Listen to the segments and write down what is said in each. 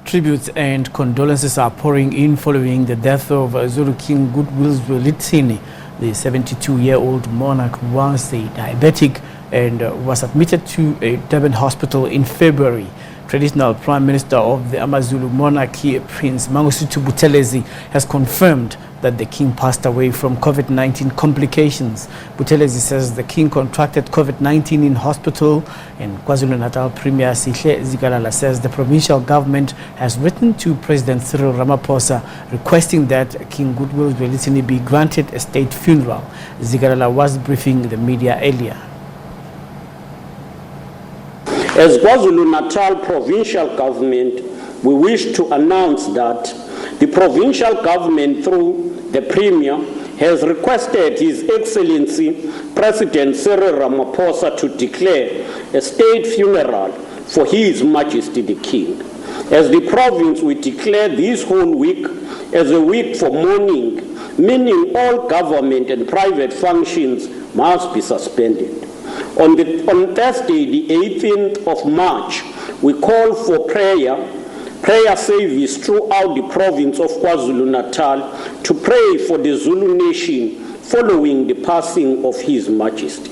Tributes and condolences are pouring in following the death of Zulu King Goodwill Zwelithini. The 72-year-old monarch was a diabetic and was admitted to a Durban hospital in February. Traditional Prime Minister of the AmaZulu monarchy, Prince Mangosuthu Buthelezi, has confirmed that the king passed away from COVID-19 complications. Buthelezi says the king contracted COVID-19 in hospital, and KwaZulu-Natal Premier Sihle Zikalala says the provincial government has written to President Cyril Ramaphosa requesting that King Goodwill Zwelithini be granted a state funeral. Zikalala was briefing the media earlier. As KwaZulu-Natal provincial government, we wish to announce that the provincial government, through the Premier, has requested His Excellency President Cyril Ramaphosa to declare a state funeral for His Majesty the King. As the province, we declare this whole week as a week for mourning, meaning all government and private functions must be suspended. On Thursday, the 18th of March, we call for prayer service throughout the province of KwaZulu-Natal to pray for the Zulu nation following the passing of His Majesty.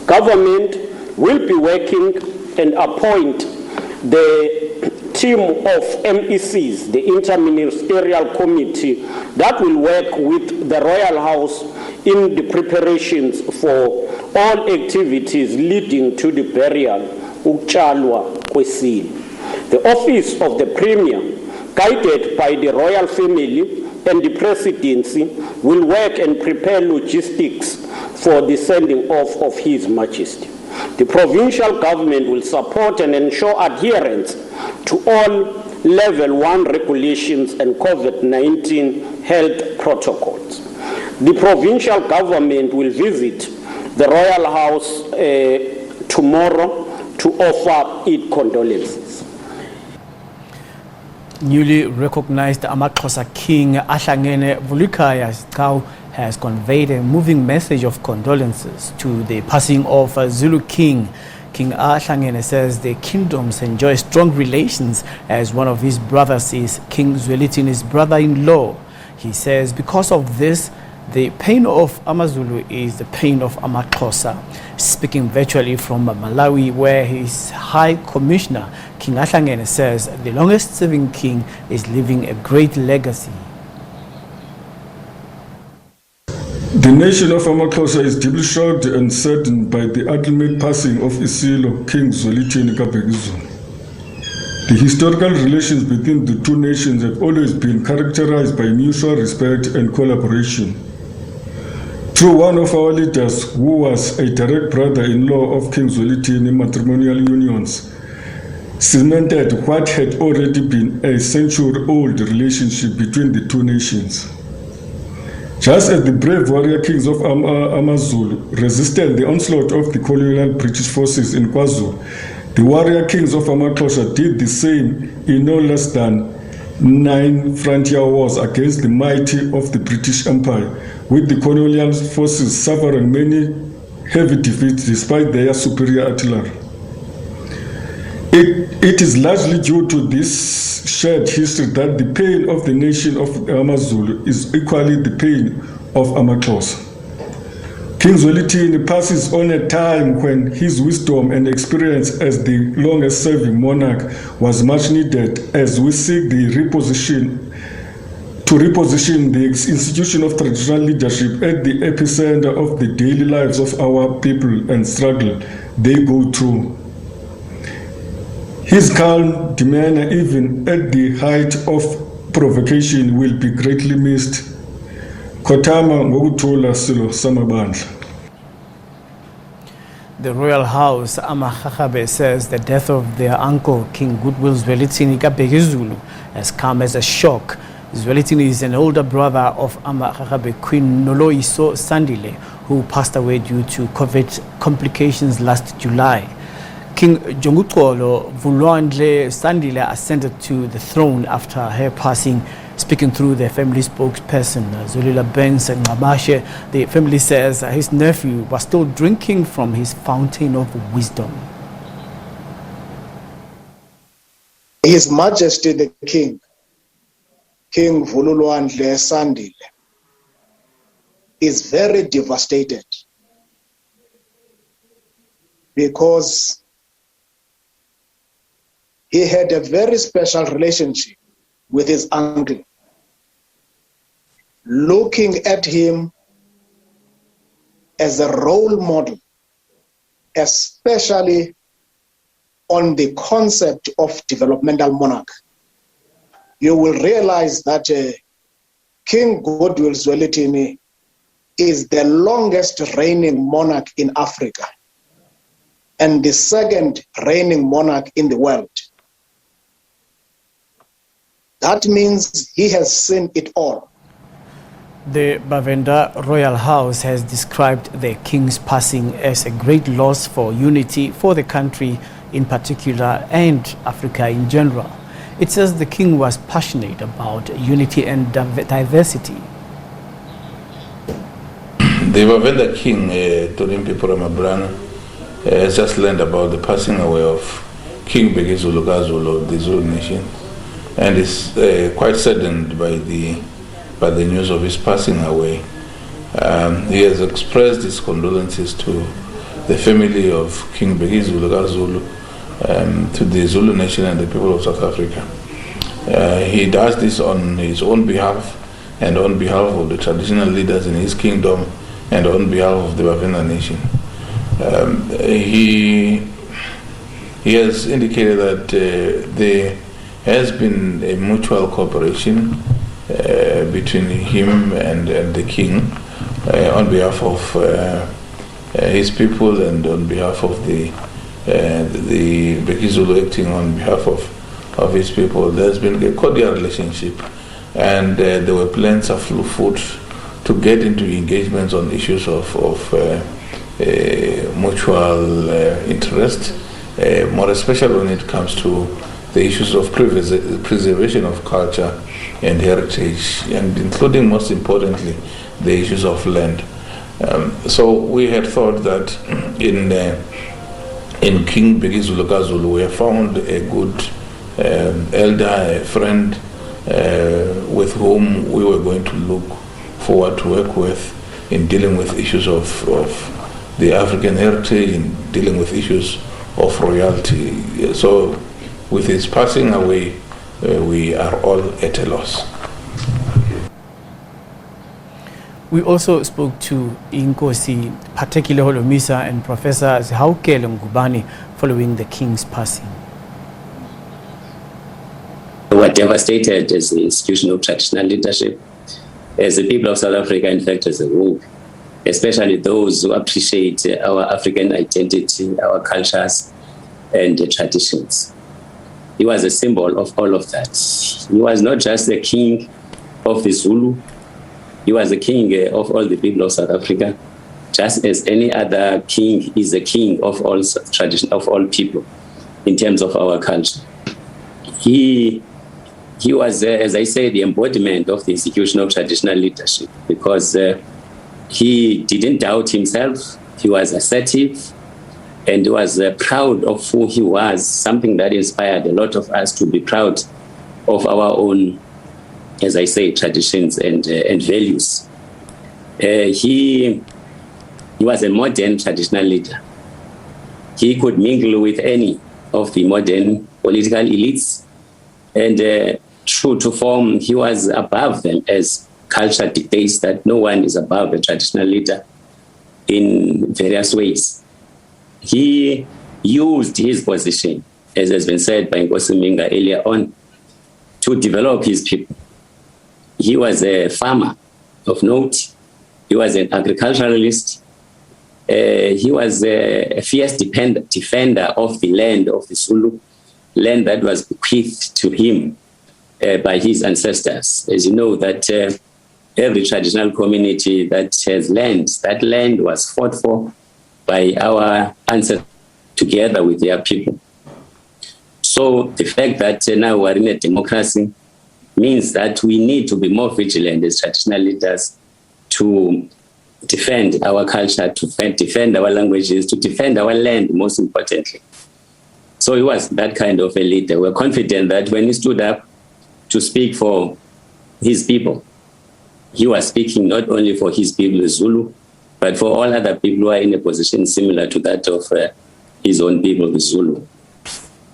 Government will be working and appoint the team of MECs, the Interministerial Committee, that will work with the Royal House in the preparations for all activities leading to the burial Ukchalwa Kwesile. The office of the Premier, guided by the royal family and the presidency, will work and prepare logistics for the sending off of His Majesty. The provincial government will support and ensure adherence to all level 1 regulations and COVID-19 health protocols. The provincial government will visit the Royal House tomorrow to offer its condolences. Newly recognized AmaXhosa King Ahlangene Vulikaya Zikau has conveyed a moving message of condolences to the passing of Zulu King. King Ahlangene says the kingdoms enjoy strong relations as one of his brothers is King Zwelithini's brother-in-law. He says because of this, the pain of AmaZulu is the pain of AmaXhosa. Speaking virtually from Malawi, where his High Commissioner, King Ahlangene, says the longest-serving king is leaving a great legacy. The nation of AmaXhosa is deeply shocked and saddened by the ultimate passing of Isilo, King Zwelithini kaBhekuzulu. The historical relations between the two nations have always been characterized by mutual respect and collaboration. Through one of our leaders, who was a direct brother-in-law of King Zwelithini, matrimonial unions cemented what had already been a century-old relationship between the two nations. Just as the brave warrior kings of AmaZulu resisted the onslaught of the colonial British forces in KwaZulu, the warrior kings of AmaXhosa did the same in no less than 9 frontier wars against the mighty of the British Empire, with the colonial forces suffering many heavy defeats despite their superior artillery. It is largely due to this shared history that the pain of the nation of AmaZulu is equally the pain of AmaXhosa. King Zwelithini passes on a time when his wisdom and experience as the longest-serving monarch was much needed as we seek to reposition the institution of traditional leadership at the epicenter of the daily lives of our people and struggle they go through. His calm demeanor, even at the height of provocation, will be greatly missed. Kotama ngokuthola silo samabandla. The royal house, AmaXhosa, says the death of their uncle, King Goodwill Zwelithini kaBhekuzulu, has come as a shock. Zwelithini is an older brother of AmaXhosa Queen Noloyiso Sandile, who passed away due to COVID complications last July. King Jonguxolo Vulwandle Sandile ascended to the throne after her passing. Speaking through their family spokesperson, Zulila Benz Ngabashe, the family says his nephew was still drinking from his fountain of wisdom. His Majesty the King, King Vululwandle Sandile, is very devastated because he had a very special relationship with his uncle, looking at him as a role model, especially on the concept of developmental monarch. You will realize that King Goodwill Zwelithini is the longest reigning monarch in Africa and the second reigning monarch in the world. That means he has seen it all. The Bavenda Royal House has described the king's passing as a great loss for unity for the country in particular and Africa in general. It says the king was passionate about unity and diversity. The Bavenda king, Torimpi Puramabrana, has just learned about the passing away of King kaBhekuzulu of the Zulu nation, and is quite saddened by the news of his passing away. He has expressed his condolences to the family of King kaBhekuzulu, to the Zulu nation and the people of South Africa. He does this on his own behalf and on behalf of the traditional leaders in his kingdom and on behalf of the Bavenda nation. He has indicated that there has been a mutual cooperation between him and the king on behalf of his people and on behalf of the kaBhekuzulu acting on behalf of his people. There's been a cordial relationship, and there were plans afoot to get into engagements on issues of mutual interest, more especially when it comes to the issues of preservation of culture and heritage, and including, most importantly, the issues of land. So we had thought that in King kaBhekuzulu we have found a good elder, a friend with whom we were going to look forward to work with in dealing with issues of the African heritage, in dealing with issues of royalty. So with his passing away, we are all at a loss. We also spoke to Inkosi Patekile Holomisa and Professor Zihaukele Ngubane following the king's passing. We were devastated as the institution of traditional leadership, as the people of South Africa, in fact, as a whole, especially those who appreciate our African identity, our cultures, and traditions. He was a symbol of all of that. He was not just the king of the Zulu, he was the king of all the people of South Africa, just as any other king is the king of all tradition, of all people, in terms of our culture. He was, as I say, the embodiment of the institution of traditional leadership, because he didn't doubt himself. He was assertive, and he was proud of who he was, something that inspired a lot of us to be proud of our own, as I say, traditions and values. He was a modern traditional leader. He could mingle with any of the modern political elites, and true to form, he was above them, as culture dictates that no one is above a traditional leader in various ways. He used his position, as has been said by Nkosi Minga earlier on, to develop his people. He was a farmer of note. He was an agriculturalist. He was a fierce defender of the land of the Zulu, land that was bequeathed to him by his ancestors. As you know, that every traditional community that has land, that land was fought for by our ancestors together with their people. So the fact that now we're in a democracy means that we need to be more vigilant as traditional leaders to defend our culture, to defend our languages, to defend our land, most importantly. So he was that kind of a leader. We're confident that when he stood up to speak for his people, he was speaking not only for his people, the Zulu, but for all other people who are in a position similar to that of his own people, the Zulu.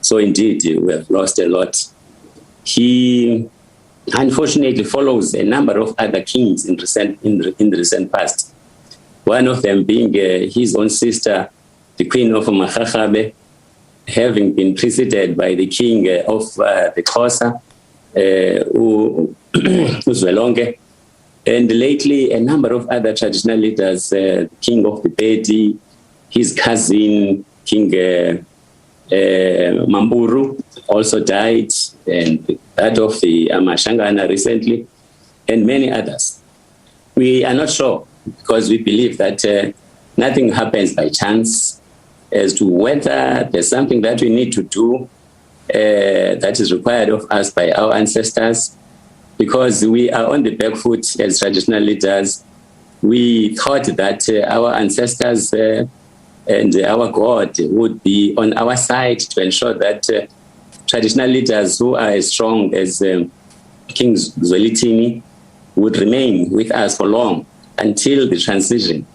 So indeed, we have lost a lot. He unfortunately follows a number of other kings in the recent past. One of them being his own sister, the Queen of Makgakgabe, having been preceded by the king of the Xhosa, Uzwelonke, and lately a number of other traditional leaders, King of the Pedi, his cousin, King Mamburu, also died, and that of the Amashangana recently, and many others. We are not sure, because we believe that nothing happens by chance, as to whether there's something that we need to do that is required of us by our ancestors, because we are on the back foot as traditional leaders. We thought that our ancestors and our God would be on our side to ensure that traditional leaders who are as strong as King Zwelithini would remain with us for long until the transition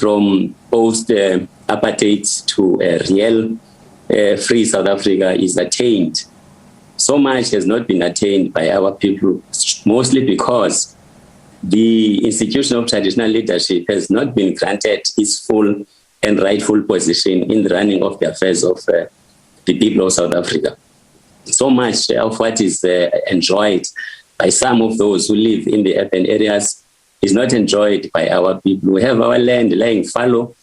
from post-apartheid to a real free South Africa is attained. So much has not been attained by our people, mostly because the institution of traditional leadership has not been granted its full and rightful position in the running of the affairs of the people of South Africa. So much of what is enjoyed by some of those who live in the urban areas is not enjoyed by our people. We have our land lying fallow,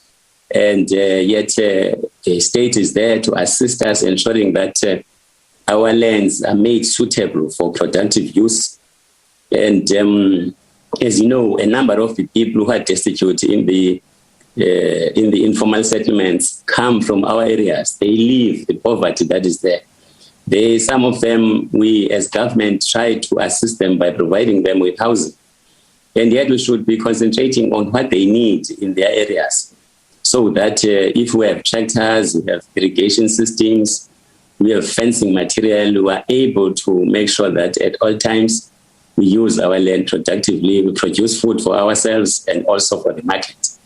and yet the state is there to assist us, ensuring that our lands are made suitable for productive use. And as you know, a number of the people who are destitute in the informal settlements come from our areas. They leave the poverty that is there. Some of them, we as government try to assist them by providing them with housing. And yet we should be concentrating on what they need in their areas, so that if we have tractors, we have irrigation systems, we have fencing material, we are able to make sure that at all times we use our land productively, we produce food for ourselves and also for the market.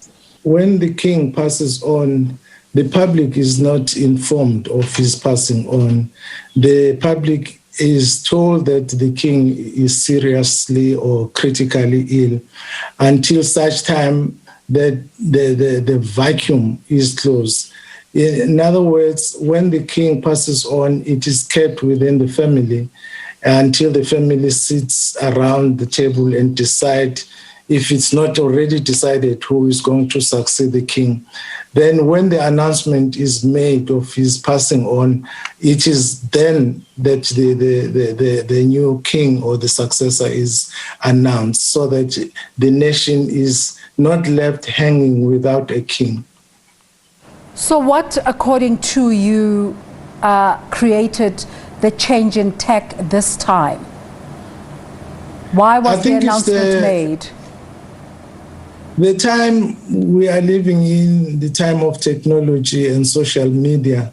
When the king passes on, the public is not informed of his passing on. The public is told that the king is seriously or critically ill until such time that the vacuum is closed. In other words, when the king passes on, it is kept within the family until the family sits around the table and decide, if it's not already decided, who is going to succeed the king. Then when the announcement is made of his passing on, it is then that the new king or the successor is announced, so that the nation is not left hanging without a king. So what, according to you, created the change in tech this time? Why was the announcement made? The time we are living in, the time of technology and social media,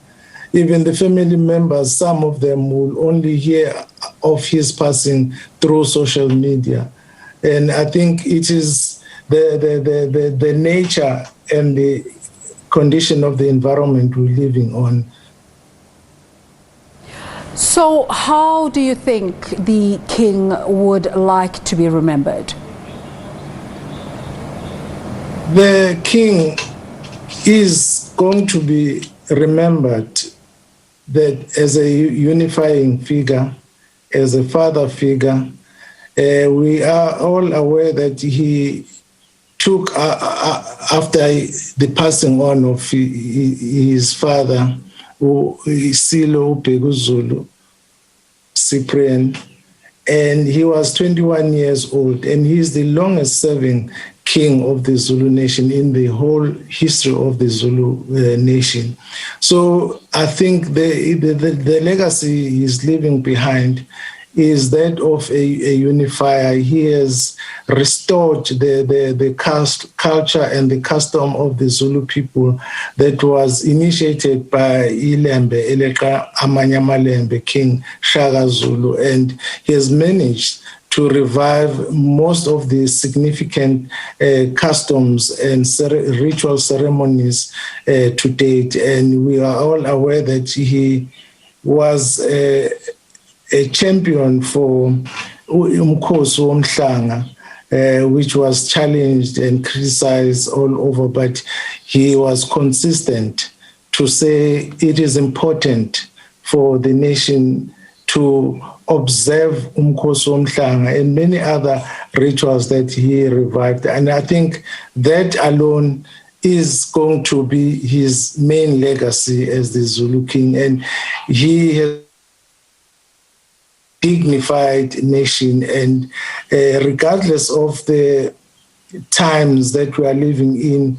even the family members, some of them will only hear of his passing through social media. And I think it is the nature and the condition of the environment we're living on. So how do you think the king would like to be remembered? The king is going to be remembered that as a unifying figure, as a father figure. We are all aware that he took, after the passing on of his father, Zulu King Cyprian, and he was 21 years old, and he is the longest serving king of the Zulu nation in the whole history of the Zulu nation. So I think the legacy he's leaving behind is that of a unifier. He has restored the culture and the custom of the Zulu people that was initiated by Ilembe, Eleka Amanyamalembe, King Shaka Zulu, and he has managed to revive most of the significant customs and ritual ceremonies to date. And we are all aware that he was a champion for Umkhosi Womhlanga, which was challenged and criticized all over, but he was consistent to say it is important for the nation to observe Umkhosi Womhlanga and many other rituals that he revived. And I think that alone is going to be his main legacy as the Zulu King. And he has dignified nation, and regardless of the times that we are living in,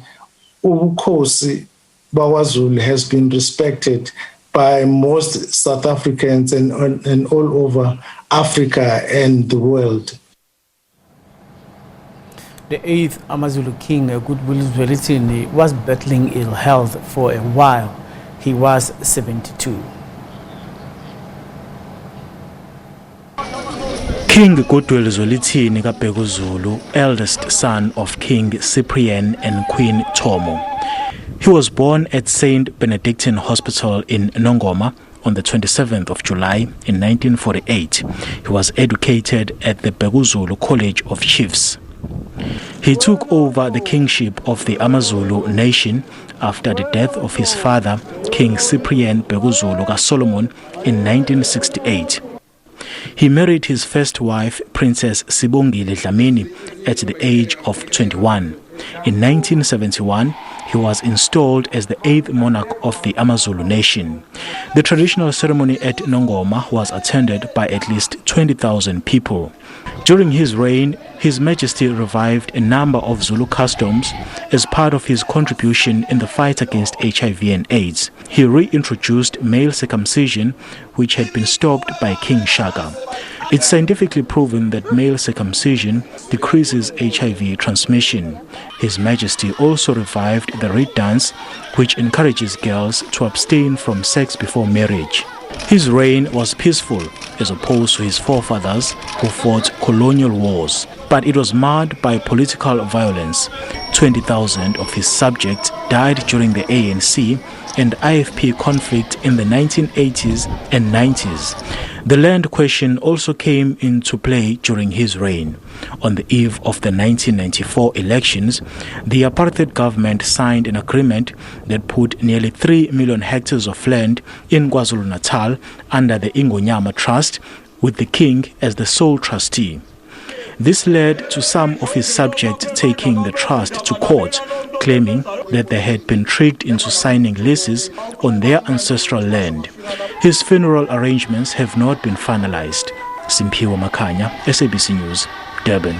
Ubukhosi Bawazulu has been respected by most South Africans and all over Africa and the world. The 8th AmaZulu King Goodwill Zwelithini was battling ill health for a while. He was 72. King Goodwill Zwelithini kaBhekuzulu, eldest son of King Cyprian and Queen Tomo. He was born at St. Benedictine Hospital in Nongoma on the 27th of July in 1948. He was educated at the Bhekuzulu College of Chiefs. He took over the kingship of the AmaZulu nation after the death of his father, King Cyprian Bhekuzulu kaSolomon, in 1968. He married his first wife, Princess Sibongile Dlamini, at the age of 21. In 1971, he was installed as the 8th monarch of the AmaZulu nation. The traditional ceremony at Nongoma was attended by at least 20,000 people. During his reign, His Majesty revived a number of Zulu customs as part of his contribution in the fight against HIV and AIDS. He reintroduced male circumcision, which had been stopped by King Shaka. It's scientifically proven that male circumcision decreases HIV transmission. His Majesty also revived the reed dance, which encourages girls to abstain from sex before marriage. His reign was peaceful, as opposed to his forefathers who fought colonial wars, but it was marred by political violence. 20,000 of his subjects died during the ANC and IFP conflict in the 1980s and 90s. The land question also came into play during his reign. On the eve of the 1994 elections, the apartheid government signed an agreement that put nearly 3 million hectares of land in KwaZulu-Natal under the Ingonyama Trust, with the king as the sole trustee. This led to some of his subjects taking the trust to court, claiming that they had been tricked into signing leases on their ancestral land. His funeral arrangements have not been finalized. Simpiwa Makanya, SABC News, Durban.